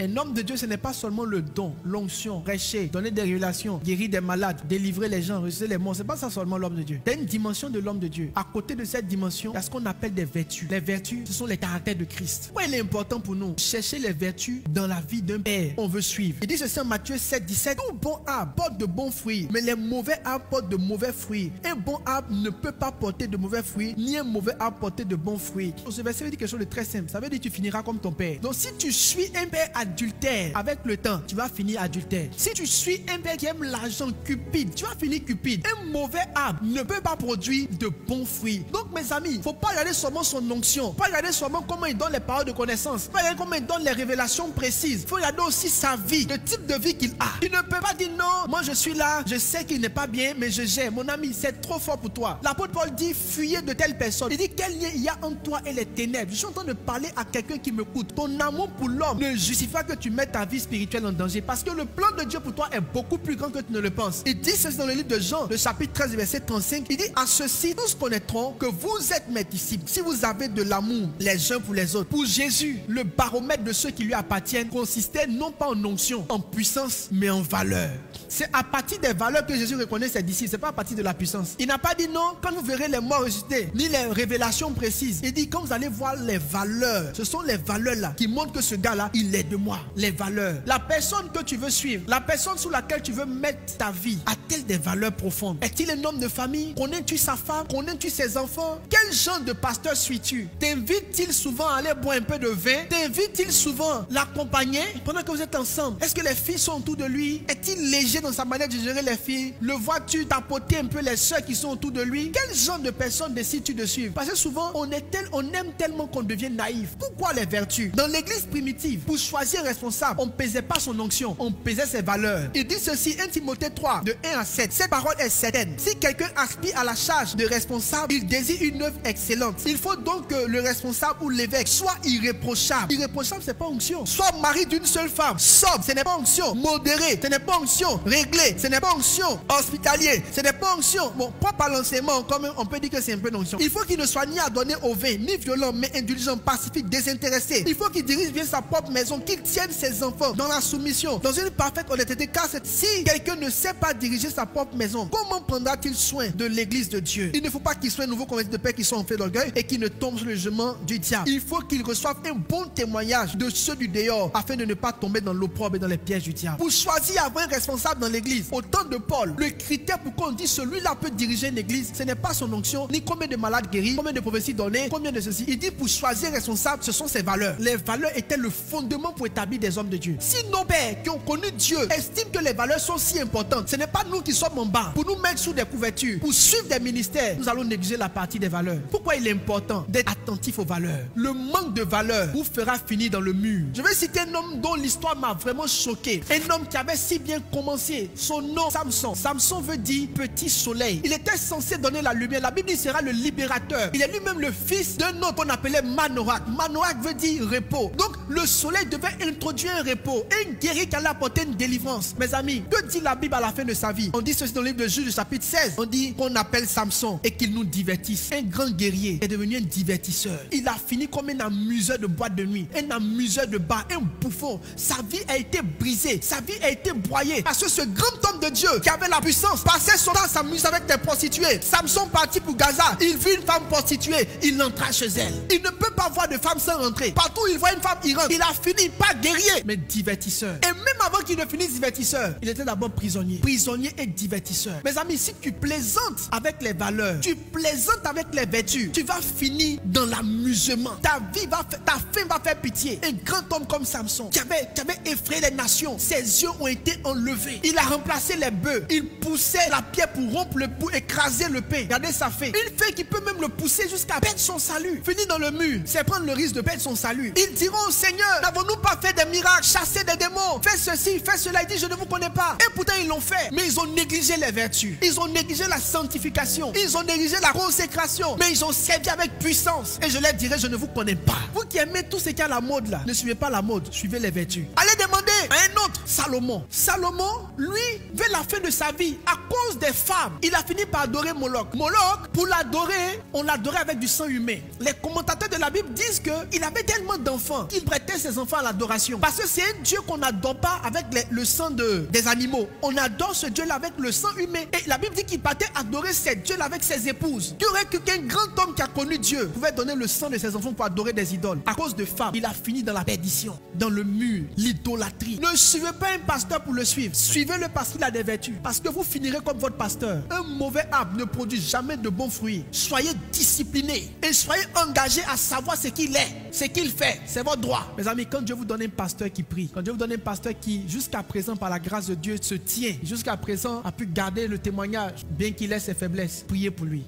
Un homme de Dieu, ce n'est pas seulement le don, l'onction, prêcher, donner des révélations, guérir des malades, délivrer les gens, ressusciter les morts. Ce n'est pas ça seulement l'homme de Dieu. Il y a une dimension de l'homme de Dieu. À côté de cette dimension, il y a ce qu'on appelle des vertus. Les vertus, ce sont les caractères de Christ. Pourquoi il est important pour nous? Chercher les vertus dans la vie d'un père. On veut suivre. Il dit ceci en Matthieu 7, 17. Tout bon arbre porte de bons fruits, mais les mauvais arbres portent de mauvais fruits. Un bon arbre ne peut pas porter de mauvais fruits, ni un mauvais arbre porter de bons fruits. Donc, ce verset veut dire quelque chose de très simple. Ça veut dire que tu finiras comme ton père. Donc si tu suis un père adultère, avec le temps, tu vas finir adultère. Si tu suis un père qui aime l'argent, cupide, tu vas finir cupide. Un mauvais arbre ne peut pas produire de bons fruits. Donc mes amis, il ne faut pas regarder seulement son onction, pas regarder seulement comment il donne les paroles de connaissance, pas regarder comment il donne les révélations précises. Il faut regarder aussi sa vie, le type de vie qu'il a. Il ne peut pas dire non, moi je suis là, je sais qu'il n'est pas bien, mais je gère. Mon ami, c'est trop fort pour toi. L'apôtre Paul dit, fuyez de telle personne. Il dit, quel lien il y a entre toi et les ténèbres? Je suis en train de parler à quelqu'un qui m'écoute. Ton amour pour l'homme ne justifie pas que tu mettes ta vie spirituelle en danger, parce que le plan de Dieu pour toi est beaucoup plus grand que tu ne le penses. Il dit ceci dans le livre de Jean, le chapitre 13, verset 35. Il dit, à ceci, tous connaîtront que vous êtes mes disciples, si vous avez de l'amour les uns pour les autres. Pour Jésus, le baromètre de ceux qui lui appartiennent consistait non pas en onction, en puissance, mais en valeur. C'est à partir des valeurs que Jésus reconnaît ses disciples, c'est pas à partir de la puissance. Il n'a pas dit non, quand vous verrez les morts ressuscités, ni les révélations précises. Il dit, quand vous allez voir les valeurs, ce sont les valeurs là qui montrent que ce gars-là, il est de moi. Les valeurs. La personne que tu veux suivre, la personne sous laquelle tu veux mettre ta vie, a-t-elle des valeurs profondes? Est-il un homme de famille? Connais-tu sa femme? Connais-tu ses enfants? Quel genre de pasteur suis-tu? T'invite-t-il souvent à aller boire un peu de vin? T'invite-t-il souvent l'accompagner pendant que vous êtes ensemble? Est-ce que les filles sont autour de lui? Est-il léger dans sa manière de gérer les filles? Le vois-tu tapoter un peu les soeurs qui sont autour de lui? Quel genre de personne décides-tu de suivre? Parce que souvent, on aime tellement qu'on devient naïf. Pourquoi les vertus? Dans l'église primitive, pour choisir un responsable, on ne pesait pas son onction, on pesait ses valeurs. Il dit ceci, 1 Timothée 3, de 1 à 7. Cette parole est certaine. Si quelqu'un aspire à la charge de responsable, il désire une œuvre excellente. Il faut donc que le responsable ou l'évêque soit irréprochable. Irréprochable, c'est pas onction. Soit mari d'une seule femme. Sobre, ce n'est pas onction. Modéré, ce n'est pas onction. Réglé, ce n'est pas onction. Hospitalier, ce n'est pas onction. Bon, propre à l'enseignement, quand même, on peut dire que c'est un peu d'onction. Il faut qu'il ne soit ni adonné au vin, ni violent, mais indulgent, pacifique, désintéressé. Il faut qu'il dirige bien sa propre maison, qu'il tienne ses enfants dans la soumission, dans une parfaite honnêteté. Car si quelqu'un ne sait pas diriger sa propre maison, comment prendra-t-il soin de l'église de Dieu? Il ne faut pas qu'il soit un nouveau converti de paix qui sont en fait d'orgueil et qui ne tombe sur le jugement du diable. Il faut qu'il reçoive un bon témoignage de ceux du dehors afin de ne pas tomber dans l'opprobre et dans les pièges du diable. Pour choisir avoir un responsable dans l'église, au temps de Paul, le critère pour qu'on dise celui-là peut diriger une église, ce n'est pas son onction, ni combien de malades guéris, combien de prophéties données, combien de ceci. Il dit pour choisir un responsable, ce sont ses valeurs. Les valeurs étaient le fondement pour établir des hommes de Dieu. Si nos pères qui ont connu Dieu estiment que les valeurs sont si importantes, ce n'est pas nous qui sommes en bas pour nous mettre sous des couvertures, pour suivre des ministères, nous allons négliger la partie des valeurs. Pourquoi il est important d'être attentif aux valeurs? Le manque de valeurs vous fera finir dans le mur. Je vais citer un homme dont l'histoire m'a vraiment choqué. Un homme qui avait si bien commencé. Son nom, Samson. Samson veut dire petit soleil. Il était censé donner la lumière. La Bible dit sera le libérateur. Il est lui-même le fils d'un autre qu'on appelait Manoach. Manoach veut dire repos. Donc le soleil devait introduire un repos. Un guéri qui allait apporter une délivrance. Mes amis, que dit la Bible à la fin de sa vie? On dit ceci dans le livre de Juge, chapitre 16. On dit qu'on appelle Samson et qu'il nous divertisse. Un grand guerrier est devenu un divertisseur. Il a fini comme un amuseur de boîte de nuit, un amuseur de bar, un bouffon. Sa vie a été brisée, sa vie a été broyée. Parce que ce grand homme de Dieu qui avait la puissance passait son temps à s'amuser avec des prostituées. Samson partit pour Gaza. Il vit une femme prostituée. Il entra chez elle. Il ne peut pas voir de femme sans rentrer. Partout où il voit une femme, il rentre. Il a fini pas guerrier, mais divertisseur. Et même avant qu'il ne finisse divertisseur, il était d'abord prisonnier. Prisonnier et divertisseur. Mes amis, si tu plaisantes avec les valeurs, tu plaisantes avec les vertus, tu vas finir dans l'amusement. Ta fin va faire pitié. Un grand homme comme Samson qui avait effrayé les nations, ses yeux ont été enlevés. Il a remplacé les bœufs. Il poussait la pierre pour rompre le bout, écraser le pain. Regardez sa fin. Une fin qui peut même le pousser jusqu'à perdre son salut. Finir dans le mur, c'est prendre le risque de perdre son salut. Ils diront au Seigneur, n'avons-nous pas fait des miracles, chassé des démons, fait ceci, fait cela? Il dit, je ne vous connais pas. Et pourtant ils l'ont fait. Mais ils ont négligé les vertus. Ils ont négligé la sanctification. Ils ont négligé la consécration. Mais ils ont servi avec puissance. Et je leur dirai, je ne vous connais pas. Vous qui aimez tout ce qui est à la mode là, ne suivez pas la mode, suivez les vertus. Allez demander demandé à un autre, Salomon. Salomon, lui, vers la fin de sa vie, à cause des femmes, il a fini par adorer Moloch. Moloch, pour l'adorer, on l'adorait avec du sang humain. Les commentateurs de la Bible disent qu'il avait tellement d'enfants qu'il prêtait ses enfants à l'adoration. Parce que c'est un Dieu qu'on n'adore pas avec le sang des animaux. On adore ce Dieu-là avec le sang humain. Et la Bible dit qu'il partait adorer ce Dieu-là avec ses épouses. Tu aurais qu'un grand homme qui a connu Dieu pouvait donner le sang de ses enfants pour adorer des idoles. À cause de femmes, il a fini dans la perdition, dans le mur, l'idolâtrie. Ne suivez pas un pasteur pour le suivre. Suivez-le parce qu'il a des vertus. Parce que vous finirez comme votre pasteur. Un mauvais arbre ne produit jamais de bons fruits. Soyez disciplinés et soyez engagés à savoir ce qu'il est, ce qu'il fait. C'est votre droit. Mes amis, quand Dieu vous donne un pasteur qui prie, quand Dieu vous donne un pasteur qui, jusqu'à présent, par la grâce de Dieu, se tient, jusqu'à présent, a pu garder le témoignage, bien qu'il ait ses faiblesses, priez pour lui.